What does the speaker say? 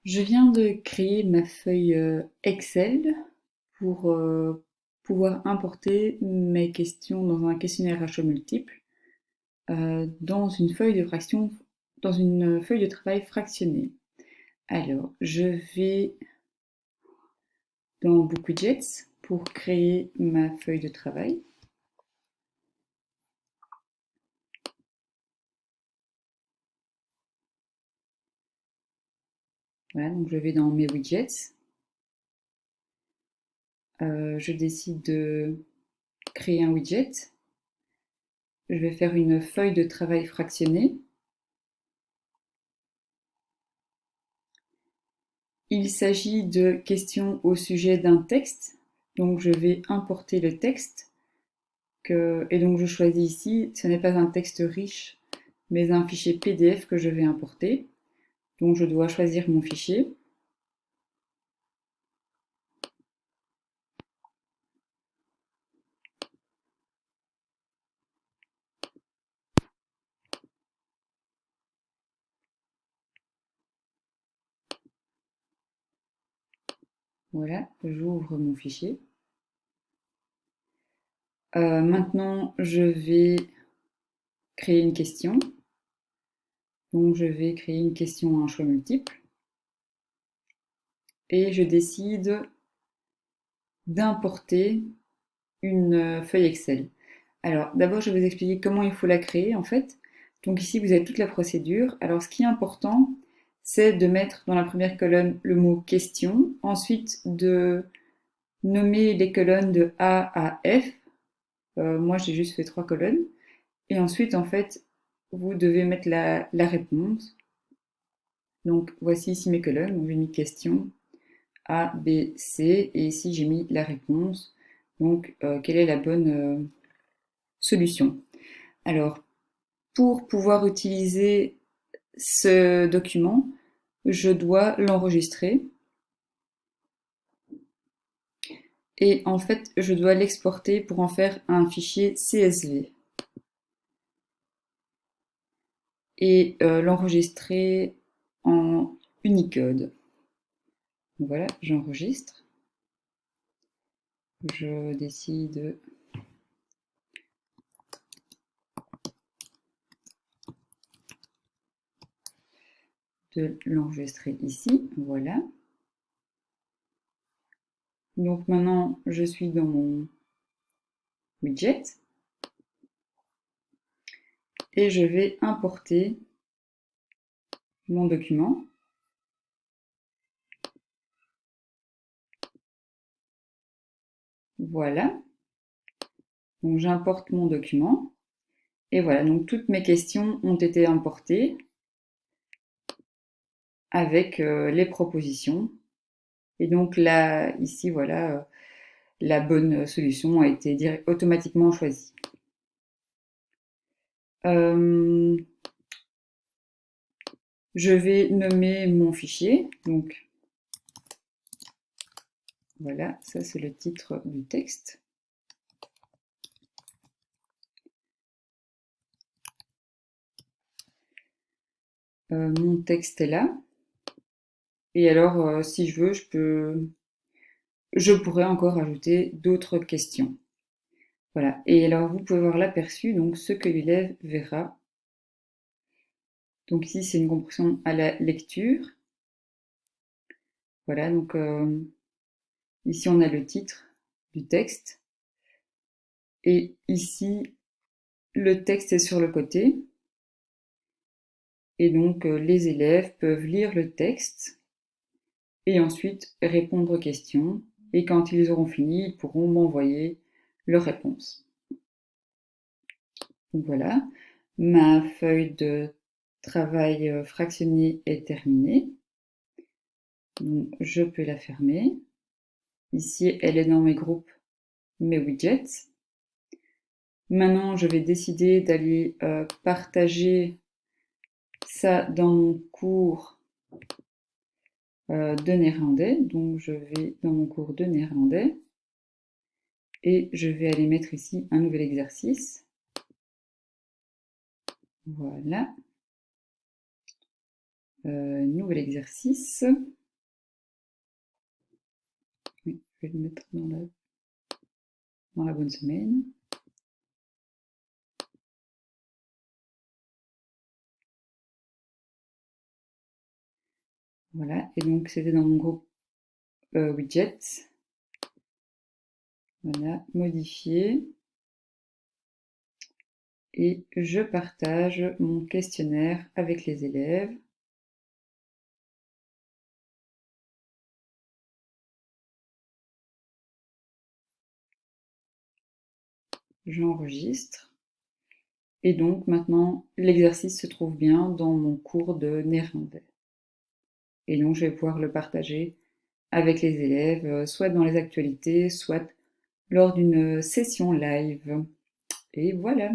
Je viens de créer ma feuille Excel pour pouvoir importer mes questions dans un questionnaire à choix multiples dans une feuille de dans une feuille de travail fractionnée. Alors, je vais dans Book Widgets pour créer ma feuille de travail. Voilà, donc je vais dans mes widgets. Je décide de créer un widget. Je vais faire une feuille de travail fractionnée. Il s'agit de questions au sujet d'un texte. Donc je vais importer le texte. Et donc je choisis ici, ce n'est pas un texte riche, mais un fichier PDF que je vais importer. Donc je dois choisir mon fichier. Voilà, j'ouvre mon fichier. Maintenant, je vais créer une question. Donc je vais créer une question à un choix multiple. Et je décide d'importer une feuille Excel. Alors d'abord, je vais vous expliquer comment il faut la créer en fait. Donc ici, vous avez toute la procédure. Alors ce qui est important, c'est de mettre dans la première colonne le mot question, ensuite de nommer les colonnes de A à F. Moi, j'ai juste fait 3 colonnes. Et ensuite, en fait, vous devez mettre la réponse. Donc voici ici mes colonnes. Donc j'ai mis question A, B, C. Et ici, j'ai mis la réponse. Donc, quelle est la bonne solution? Alors, pour pouvoir utiliser ce document, je dois l'enregistrer et en fait, je dois l'exporter pour en faire un fichier CSV et l'enregistrer en Unicode. Donc voilà, j'enregistre. Je décide de l'enregistrer ici. Voilà. Donc maintenant, je suis dans mon widget et je vais importer mon document. Voilà. Donc j'importe mon document. Et voilà, donc toutes mes questions ont été importées avec les propositions. Et donc là, ici, voilà, la bonne solution a été automatiquement choisie. Je vais nommer mon fichier. Donc voilà, ça c'est le titre du texte. Mon texte est là. Et alors, si je veux, je pourrais encore ajouter d'autres questions. Voilà. Et alors, vous pouvez voir l'aperçu, donc ce que l'élève verra. Donc ici, c'est une compréhension à la lecture. Voilà, donc ici, on a le titre du texte. Et ici, le texte est sur le côté. Et donc, les élèves peuvent lire le texte et ensuite répondre aux questions. Et quand ils auront fini, ils pourront m'envoyer leurs réponses. Donc voilà, ma feuille de travail fractionné est terminée. Donc, je peux la fermer. Ici, elle est dans mes groupes, mes widgets. Maintenant, je vais décider d'aller partager ça dans mon cours de néerlandais. Donc, je vais dans mon cours de néerlandais et je vais aller mettre ici un nouvel exercice. Voilà. Nouvel exercice. Oui, je vais le mettre dans la bonne semaine. Voilà, et donc c'était dans mon groupe widgets. Voilà, modifier. Et je partage mon questionnaire avec les élèves. J'enregistre. Et donc maintenant, l'exercice se trouve bien dans mon cours de néerlandais. Et donc, je vais pouvoir le partager avec les élèves, soit dans les actualités, soit lors d'une session live. Et voilà.